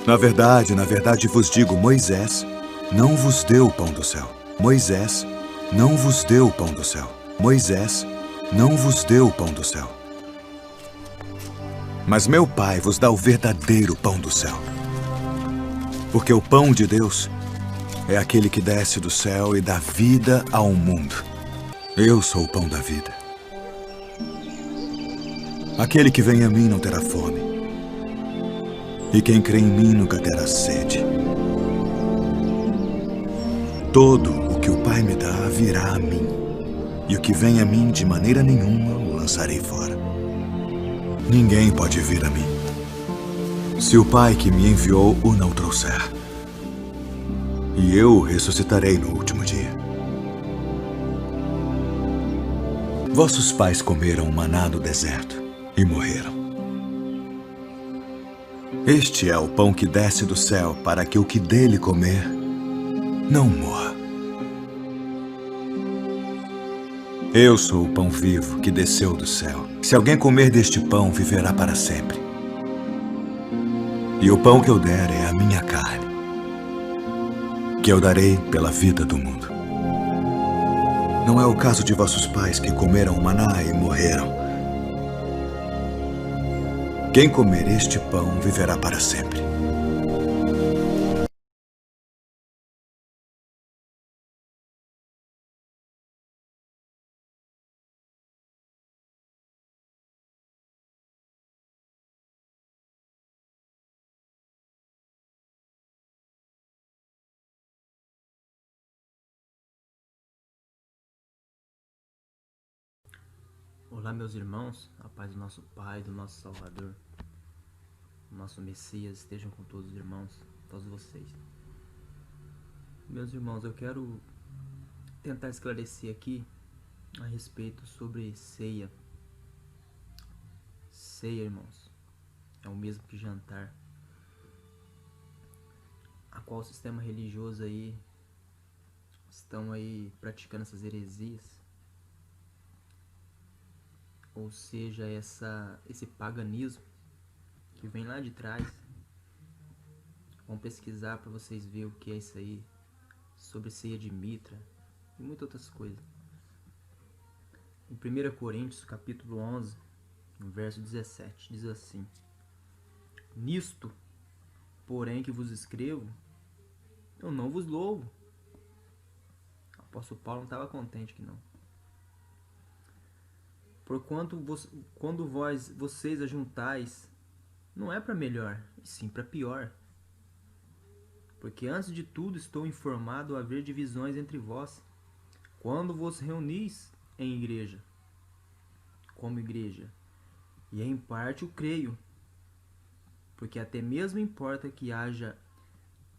Na verdade vos digo, Moisés não vos deu o pão do céu. Moisés não vos deu o pão do céu. Moisés não vos deu o pão do céu. Mas meu Pai vos dá o verdadeiro pão do céu. Porque o pão de Deus é aquele que desce do céu e dá vida ao mundo. Eu sou o pão da vida. Aquele que vem a mim não terá fome. E quem crê em mim nunca terá sede. Todo o que o Pai me dá virá a mim. E o que vem a mim de maneira nenhuma o lançarei fora. Ninguém pode vir a mim se o Pai que me enviou o não trouxer. E eu o ressuscitarei no último dia. Vossos pais comeram maná no deserto e morreram. Este é o pão que desce do céu para que o que dele comer não morra. Eu sou o pão vivo que desceu do céu. Se alguém comer deste pão, viverá para sempre. E o pão que eu der é a minha carne, que eu darei pela vida do mundo. Não é o caso de vossos pais que comeram o maná e morreram. Quem comer este pão viverá para sempre. Olá, meus irmãos, a paz do nosso Pai, do nosso Salvador, do nosso Messias, estejam com todos os irmãos, todos vocês. Meus irmãos, eu quero tentar esclarecer aqui a respeito sobre ceia. Ceia, irmãos, é o mesmo que jantar, a qual o sistema religioso aí estão aí praticando essas heresias. Ou seja, esse paganismo que vem lá de trás. Vamos pesquisar para vocês verem o que é isso aí, sobre ceia de Mitra e muitas outras coisas. Em 1 Coríntios, capítulo 11, no verso 17, diz assim: Nisto, porém, que vos escrevo, eu não vos louvo. O apóstolo Paulo não estava contente que não. Porquanto quando vocês ajuntais, não é para melhor, e sim para pior. Porque antes de tudo estou informado a haver divisões entre vós, quando vos reunis em igreja, como igreja, e em parte o creio, porque até mesmo importa que haja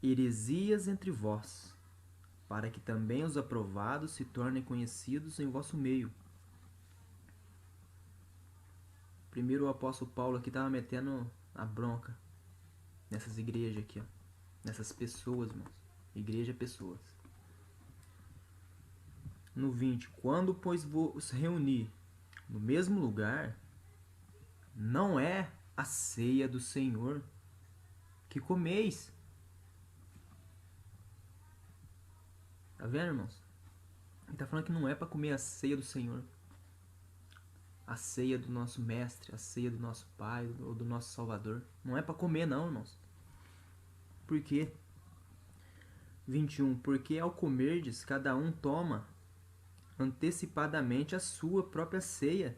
heresias entre vós, para que também os aprovados se tornem conhecidos em vosso meio. Primeiro o apóstolo Paulo aqui estava metendo a bronca nessas igrejas aqui, ó, nessas pessoas, irmãos. Igreja é pessoas. No 20, quando pois vos reunir no mesmo lugar, não é a ceia do Senhor que comeis. Tá vendo, irmãos? Ele tá falando que não é para comer a ceia do Senhor, a ceia do nosso mestre, a ceia do nosso Pai ou do nosso Salvador. Não é para comer não, irmãos. Por quê? 21. Porque ao comerdes, cada um toma antecipadamente a sua própria ceia.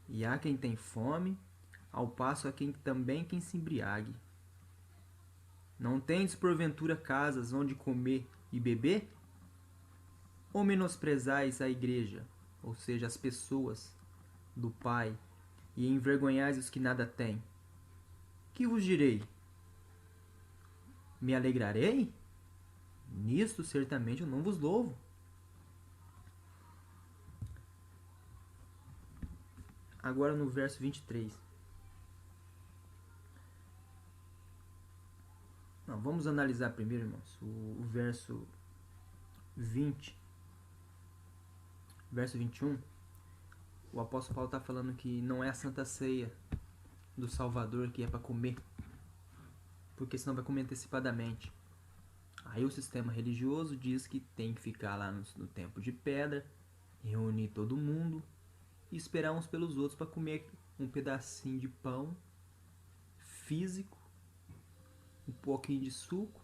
E há quem tem fome, ao passo há quem se embriague. Não tendes porventura casas onde comer e beber? Ou menosprezais a igreja, ou seja, as pessoas do Pai, e envergonhais os que nada têm? Que vos direi? Me alegrarei? Nisto certamente eu não vos louvo. Agora no verso 23. Não, vamos analisar primeiro, irmãos, o verso 20. Verso 21. O apóstolo Paulo está falando que não é a Santa Ceia do Salvador que é para comer. porque senão vai comer antecipadamente. Aí o sistema religioso diz que tem que ficar lá no templo de pedra, reunir todo mundo e esperar uns pelos outros para comer um pedacinho de pão físico, um pouquinho de suco,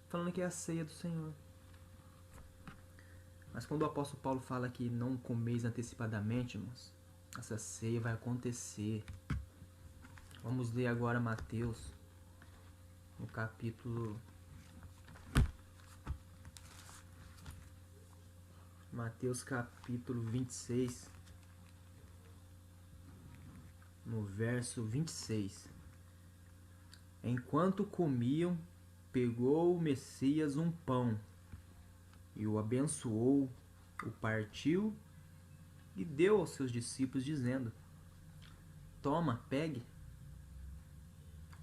falando que é a ceia do Senhor. Mas quando o apóstolo Paulo fala que não comeis antecipadamente, irmãos, essa ceia vai acontecer. Vamos ler agora Mateus, no capítulo... Mateus capítulo 26, no verso 26. Enquanto comiam, pegou o Messias um pão, e o abençoou, o partiu e deu aos seus discípulos, dizendo: Toma, pegue,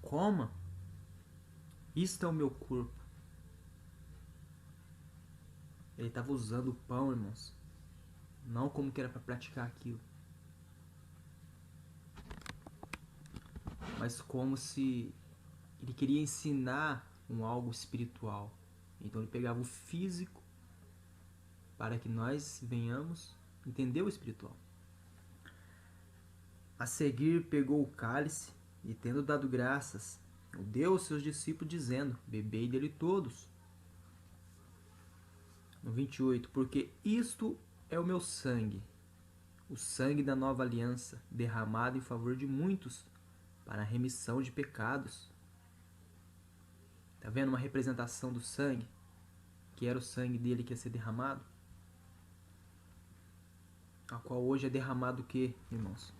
coma, isto é o meu corpo. Ele estava usando o pão, irmãos, não como que era para praticar aquilo, mas como se ele queria ensinar algo espiritual. Então ele pegava o físico para que nós venhamos entender o espiritual. A seguir pegou o cálice e, tendo dado graças, o deu aos seus discípulos, dizendo: Bebei dele todos. No 28, porque isto é o meu sangue, o sangue da nova aliança, derramado em favor de muitos, para a remissão de pecados. Está vendo uma representação do sangue? Que era o sangue dele que ia ser derramado? A qual hoje é derramado o que, irmãos?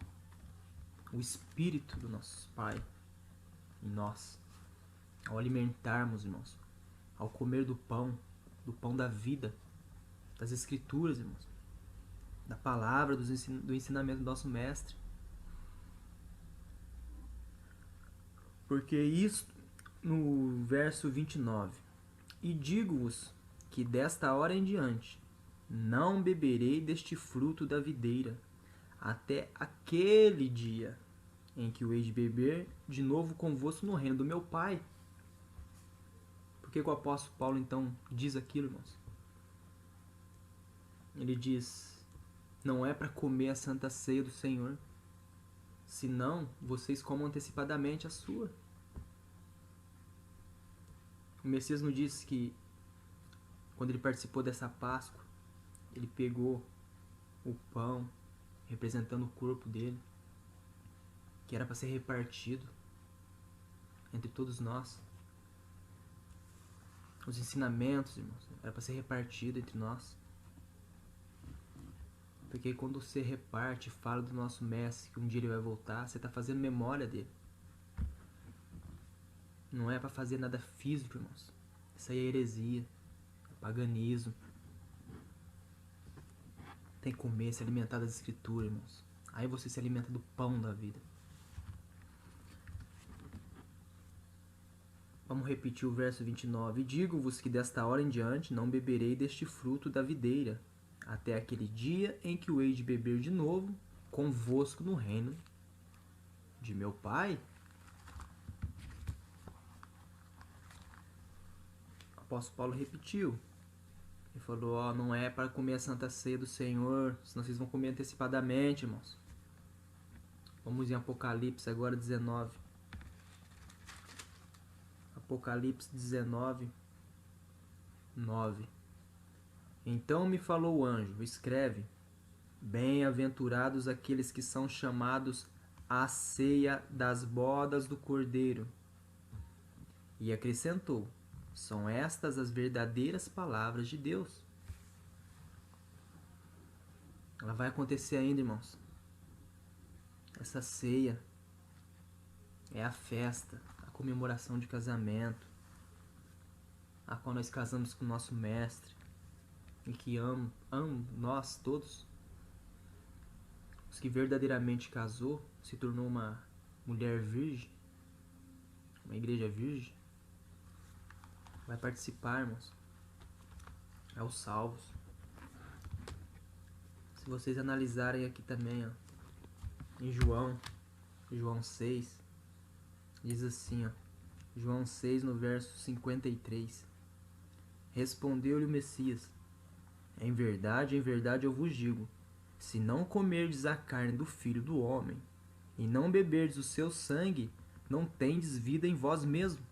O Espírito do nosso Pai em nós. Ao alimentarmos, irmãos, ao comer do pão da vida, das Escrituras, irmãos, da palavra, do ensinamento do nosso Mestre. Porque isto, no verso 29, e digo-vos que desta hora em diante não beberei deste fruto da videira, até aquele dia em que o hei de beber de novo convosco no reino do meu Pai. Por que o apóstolo Paulo então diz aquilo, irmãos? Ele diz: não é para comer a santa ceia do Senhor, senão vocês comam antecipadamente a sua. O Messias nos disse que quando ele participou dessa Páscoa, ele pegou o pão representando o corpo dele, que era para ser repartido entre todos nós. Os ensinamentos, irmãos, era para ser repartido entre nós. Porque quando você reparte, fala do nosso Mestre, que um dia ele vai voltar, você está fazendo memória dele. Não é para fazer nada físico, irmãos. Isso aí é heresia, é paganismo. Tem que comer, se alimentar das Escrituras, irmãos. Aí você se alimenta do pão da vida. Vamos repetir o verso 29. Digo-vos que desta hora em diante não beberei deste fruto da videira, até aquele dia em que o hei de beber de novo convosco no reino de meu Pai. O apóstolo Paulo repetiu. Ele falou: não é para comer a santa ceia do Senhor, senão vocês vão comer antecipadamente, irmãos. Vamos em Apocalipse agora 19. Apocalipse 19, 9. Então me falou o anjo: escreve: bem-aventurados aqueles que são chamados à ceia das bodas do Cordeiro. E acrescentou: são estas as verdadeiras palavras de Deus. Ela vai acontecer ainda, irmãos. Essa ceia é a festa, a comemoração de casamento, a qual nós casamos com o nosso Mestre e que ama nós todos. Os que verdadeiramente casou, se tornou uma mulher virgem, uma igreja virgem, vai participar, irmãos. É os salvos. Se vocês analisarem aqui também, ó, em João 6, Diz assim, ó, João 6, no verso 53. Respondeu-lhe o Messias: em verdade eu vos digo, se não comerdes a carne do Filho do Homem, e não beberdes o seu sangue, não tendes vida em vós mesmo.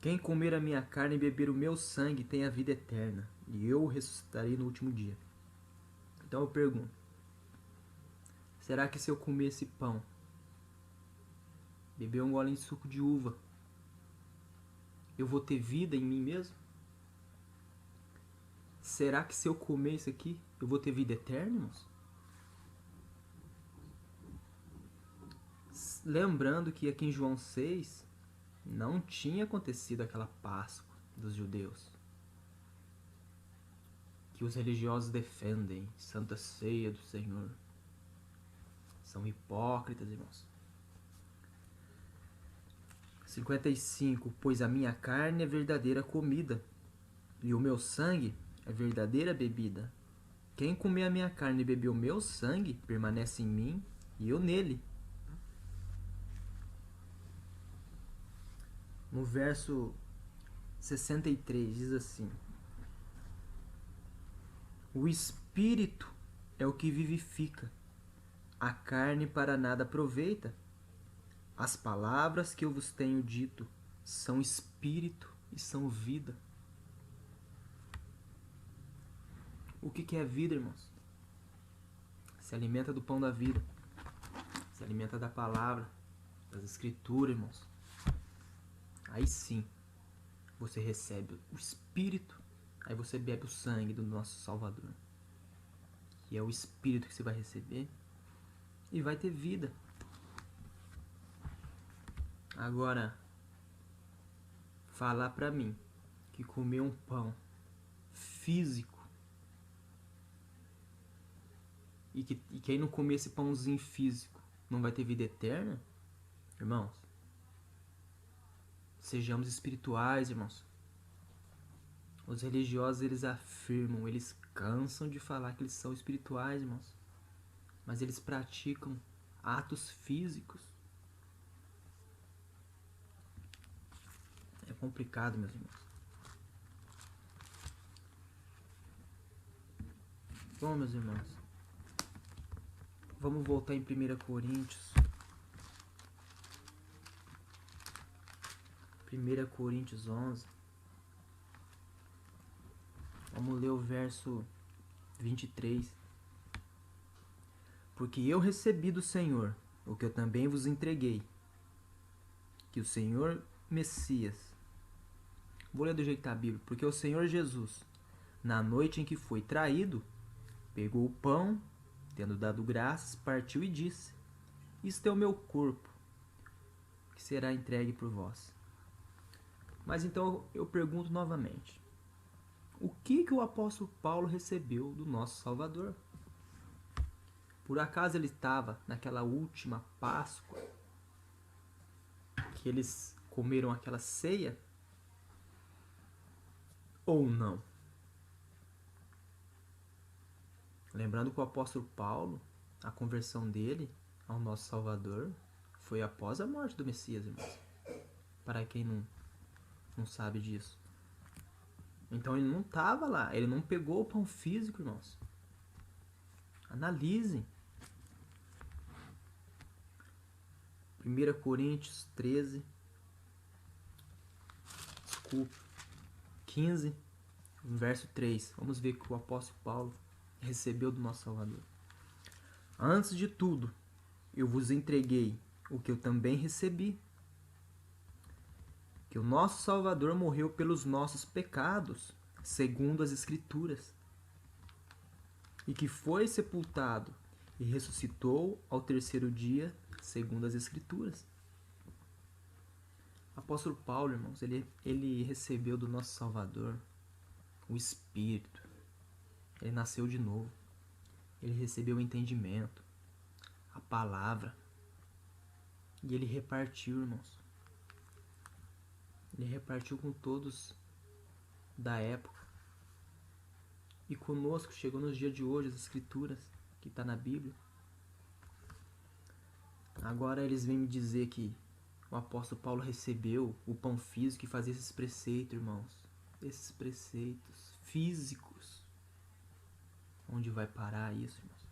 Quem comer a minha carne e beber o meu sangue tem a vida eterna, e eu o ressuscitarei no último dia. Então eu pergunto, será que se eu comer esse pão, beber um gole de suco de uva, eu vou ter vida em mim mesmo? Será que se eu comer isso aqui, eu vou ter vida eterna, irmãos? Lembrando que aqui em João 6, não tinha acontecido aquela Páscoa dos judeus, que os religiosos defendem, Santa Ceia do Senhor. São hipócritas, irmãos. 55. Pois a minha carne é verdadeira comida, e o meu sangue é verdadeira bebida. Quem comer a minha carne e beber o meu sangue, permanece em mim e eu nele. No verso 63 diz assim: o Espírito é o que vivifica, a carne para nada aproveita. As palavras que eu vos tenho dito são Espírito e são vida. O que é vida, irmãos? Se alimenta do pão da vida, se alimenta da palavra, das escrituras, irmãos. Aí sim, você recebe o Espírito, aí você bebe o sangue do nosso Salvador. Que é o Espírito que você vai receber e vai ter vida. Agora, falar pra mim que comer um pão físico e que quem não comer esse pãozinho físico não vai ter vida eterna, irmãos, sejamos espirituais, irmãos. Os religiosos, eles afirmam, eles cansam de falar que eles são espirituais, irmãos, mas eles praticam atos físicos. É complicado, meus irmãos. Bom, meus irmãos, vamos voltar em 1 Coríntios. 1 Coríntios 11. Vamos ler o verso 23. Porque eu recebi do Senhor o que eu também vos entreguei, que o Senhor Messias, vou ler do jeito da Bíblia, porque o Senhor Jesus, na noite em que foi traído, pegou o pão, tendo dado graças, partiu e disse: isto é o meu corpo, que será entregue por vós. Mas então eu pergunto novamente, o que o apóstolo Paulo recebeu do nosso Salvador? Por acaso ele estava naquela última Páscoa, que eles comeram aquela ceia? Ou não? Lembrando que o apóstolo Paulo, a conversão dele ao nosso Salvador foi após a morte do Messias, irmãos. Para quem não sabe disso. Então ele não estava lá, ele não pegou o pão físico, irmãos. Analisem. 1 Coríntios 13, 15, verso 3. Vamos ver que o apóstolo Paulo recebeu do nosso Salvador. Antes de tudo, eu vos entreguei o que eu também recebi, que o nosso Salvador morreu pelos nossos pecados, segundo as Escrituras, e que foi sepultado e ressuscitou ao terceiro dia, segundo as Escrituras. Apóstolo Paulo, irmãos, ele recebeu do nosso Salvador o Espírito. Ele nasceu de novo. Ele recebeu o entendimento, a palavra. E ele repartiu, irmãos. Ele repartiu com todos da época. E conosco chegou nos dias de hoje as Escrituras, que está na Bíblia. Agora eles vêm me dizer que o apóstolo Paulo recebeu o pão físico e fazia esses preceitos, irmãos. Esses preceitos físicos. Onde vai parar isso, irmãos?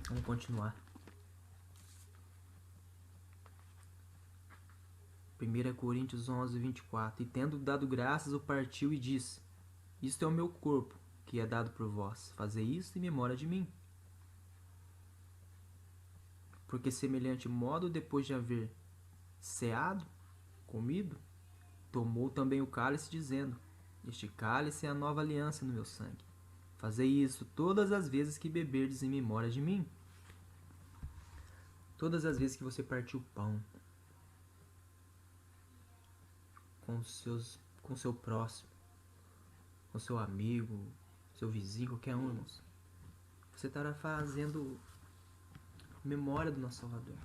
Vamos continuar. 1 Coríntios 11, 24. E tendo dado graças, o partiu e disse: Isto é o meu corpo, que é dado por vós. Fazei isto em memória de mim. Porque semelhante modo, depois de haver ceado, comido, tomou também o cálice, dizendo: Este cálice é a nova aliança no meu sangue. Fazei isso todas as vezes que beberdes em memória de mim. Todas as vezes que você partir o pão com seu próximo, com seu amigo, seu vizinho, qualquer um, irmãos, você estará fazendo memória do nosso Salvador.